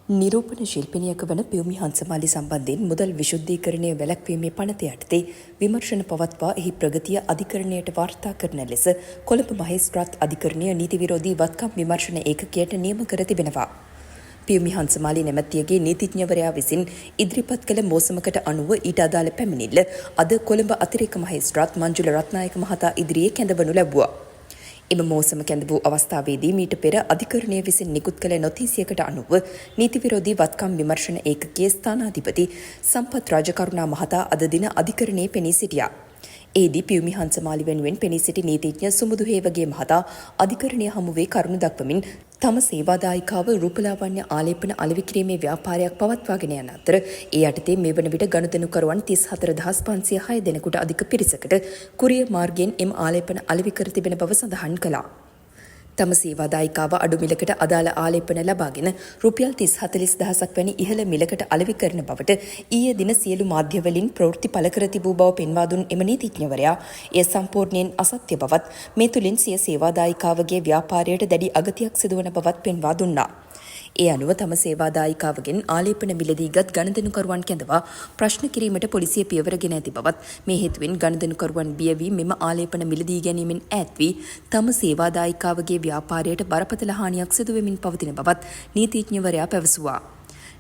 නිරූපණ ශිල්පිනියක වන පියුමි හංසමාලි සම්බන්ධයෙන් මුදල් විශුද්ධීකරණය වැළැක්වීමේ පනත යටතේ විමර්ශන පවත්වා එහි ප්‍රගතිය අධිකරණයට වාර්තා කරන ලෙස කොළඹ මහේස්ත්‍රාත් අධිකරණය නීති විරෝධී වත්කම් විමර්ශන ඒකකයට නියම කර තිබෙනවා. පියුමි හංසමාලි නැමැතියගේ නීතිඥවරයා විසින් ඉදිරිපත් කළ මෝසමකට අනුව ඊට අදාළ පැමිණිල්ල අද කොළඹ අතිරේක මහේස්ත්‍රාත් මංජුල රත්නායක මහතා ඉදිරියේ කැඳවනු ලැබුවා. එම මෝසම කැඳ වූ අවස්ථාවේදී මීට පෙර අධිකරණය විසින් නිකුත් කළ නොතීසියකට අනුව නීති විරෝධී වත්කම් විමර්ශන ඒකකයේ ස්ථානාධිපති සම්පත් රාජකරුණා මහතා අද දින අධිකරණයේ පෙනී සිටියා. එෙහිදී පියුමි හංසමාලි වෙනුවෙන් පෙනී සිටි නීතිඥ සුමුදු හේවගේ මහතා අධිකරණය හමුවේ කරුණු දක්වමින් තම සේවාදායිකාව රූපලාවන්‍ය ආලේපන අලෙවි කිරීමේ ව්‍යාපාරයක් පවත්වාගෙන යන අතර ඒ යටතේ මේ වන විට ගනුදෙනුකරුවන් 34506 දෙනෙකුට අධික පිරිසකට කුරියර් මාර්ගයෙන් එම ආලේපන අලෙවි කර තිබෙන බව සඳහන් කළා. තම සේවාදායිකාව අඩු මිලකට අදාළ ආලේපන ලබාගෙන රුපියල් 30-40,000ක් වැනි ඉහළ මිලකට අලෙවි කරන බවට ඊයේ දින සියලු මාධ්‍යවලින් ප්‍රවෘත්ති පළ කර තිබූ බව පෙන්වා දුන් එම නීතිඥවරයා එය සම්පූර්ණයෙන් අසත්‍ය බවත් මේ තුලින් සිය සේවාදායිකාවගේ ව්‍යාපාරයට දැඩි අගතියක් සිදුවන බවත් පෙන්වා දුන්නා. ඒ අනුව තම සේවාදායිකාවගෙන් ආලේපන මිලදීගත් ගණදෙනුකරුවන් කැඳවා ප්‍රශ්න කිරීමට පොලිසිය පියවරගෙන ඇති බවත් මේ හේතුවෙන් ගණදෙනුකරුවන් බිය වී මෙම ආලේපන මිලදී ගැනීමෙන් ඈත් වී තම සේවාදායිකාවගේ ව්‍යාපාරයට බරපතල හානියක් සිදු වෙමින් පවතින බවත් නීතිඥවරයා පැවසුවා.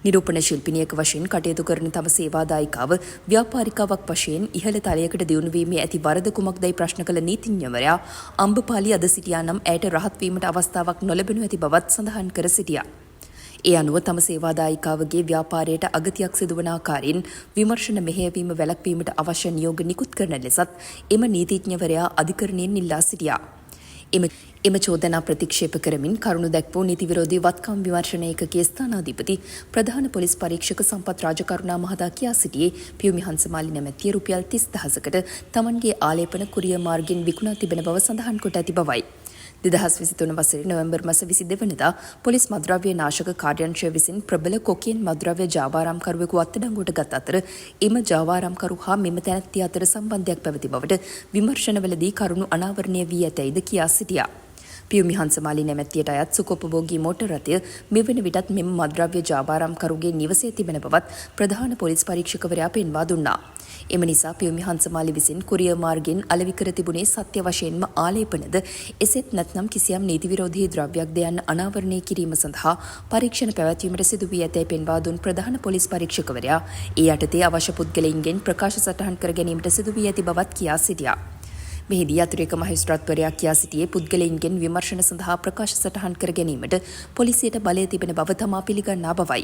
නිරූපණ ශිල්පිනියක වශයෙන් කටයුතු කරන තම සේවාදායිකාව ව්‍යාපාරිකාවක් වශයෙන් ඉහළ තලයකට දියුණු වීමේ ඇති වරද කුමක්දයි ප්‍රශ්න කළ නීතිඥවරයා අම්බපාලි අද සිටියා නම් ඇයට රහත් වීමට අවස්ථාවක් නොලැබෙනු ඇති බවත් සඳහන් කර සිටියා. ඒ අනුව තම සේවාදායිකාවගේ ව්‍යාපාරයට අගතියක් සිදුවන ආකාරයෙන් විමර්ශන මෙහෙයවීම වැළැක්වීමට අවශ්‍ය නියෝග නිකුත් කරන ලෙසත් එම නීතිඥවරයා අධිකරණයෙන් ඉල්ලා සිටියා. එම චෝදනා ප්‍රතික්ෂේප කරමින් කරුණු දැක්වූ නීති විරෝධී වත්කම් විමර්ශන ඒකකයේ ස්ථානාධිපති ප්‍රධාන පොලිස් පරීක්ෂක සම්පත් රාජකරුණා මහතා කියා සිටියේ පියුමි හංසමාලි නැමැතිය රුපියල් 30,000කට තමන්ගේ ආලේපන කුරියර් මාර්ගයෙන් විකුණා තිබෙන බව සඳහන් කොට ඇති බවයි. 2023 වසරේ නොවැම්බර් මාස 22 වෙනිදා පොලිස් මද්‍රව්‍ය නාශක කාර්යාංශය විසින් ප්‍රබල කොකේන් මද්‍රව්‍ය ජාවාරම්කරුවෙකු අත්අඩංගුවට ගත් අතර එම ජාවාරම්කරු හා මෙම තැනැත්තිය අතර සම්බන්ධයක් පැවති බවට විමර්ශනවලදී කරුණු අනාවරණය වී ඇතැයිද කියා සිටියා. පියුමි හංසමාලි නැමැත්තියට අයත් සුකොපභෝගී මෝටර් රථය මෙවන විටත් මෙම මද්‍රව්‍ය ජාවාරම්කරුගේ නිවසේ තිබෙන බවත් ප්‍රධාන පොලිස් පරීක්ෂකවරයා පෙන්වා දුන්නා. එම නිසා පියුමි හංසමාලි විසින් කුරියර් මාර්ගයෙන් අලෙවි කර තිබුණේ සත්‍ය වශයෙන්ම ආලේපනද එසේත් නැත්නම් කිසියම් නීති විරෝධී ද්‍රව්‍යයක්ද යන්න අනාවරණය කිරීම සඳහා පරීක්ෂණ පැවැත්වීමට සිදු වී ඇතැයි පෙන්වා දුන් ප්‍රධාන පොලිස් පරීක්ෂකවරයා ඒ යටතේ අවශ්‍ය පුද්ගලයින්ගෙන් ප්‍රකාශ සටහන් කර ගැනීමට සිදු වී ඇති බවත් කියා සිටියා. මෙහිදී අතිරේක මහේස්ත්‍රාත්වරයා කියා සිටියේ පුද්ගලයින්ගෙන් විමර්ශන සඳහා ප්‍රකාශ සටහන් කර ගැනීමට පොලිසියට බලය තිබෙන බව තමා පිළිගන්නා බවයි.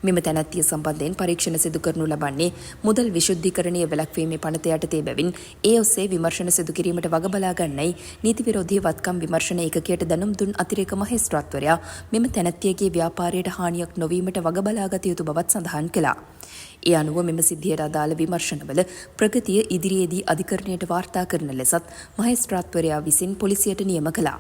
මෙම තැනැත්තිය සම්බන්ධයෙන් පරීක්ෂණ සිදු කරනු ලබන්නේ මුදල් විශුද්ධීකරණය වැළැක්වීමේ පනත යටතේ බැවින් ඒ ඔස්සේ විමර්ශන සිදු කිරීමට වග බලා ගන්නයි නීති විරෝධී වත්කම් විමර්ශන ඒකකයට දැනුම් දුන් අතිරේක මහේස්ත්‍රාත්වරයා මෙම තැනැත්තියගේ ව්‍යාපාරයට හානියක් නොවීමට වග බලා ගත යුතු බවත් සඳහන් කළා. ඒ අනුව මෙම සිද්ධියට අදාළ විමර්ශනවල ප්‍රගතිය ඉදිරියේදී අධිකරණයට වාර්තා කරන ලෙසත් මහේස්ත්‍රාත්වරයා විසින් පොලිසියට නියම කළා.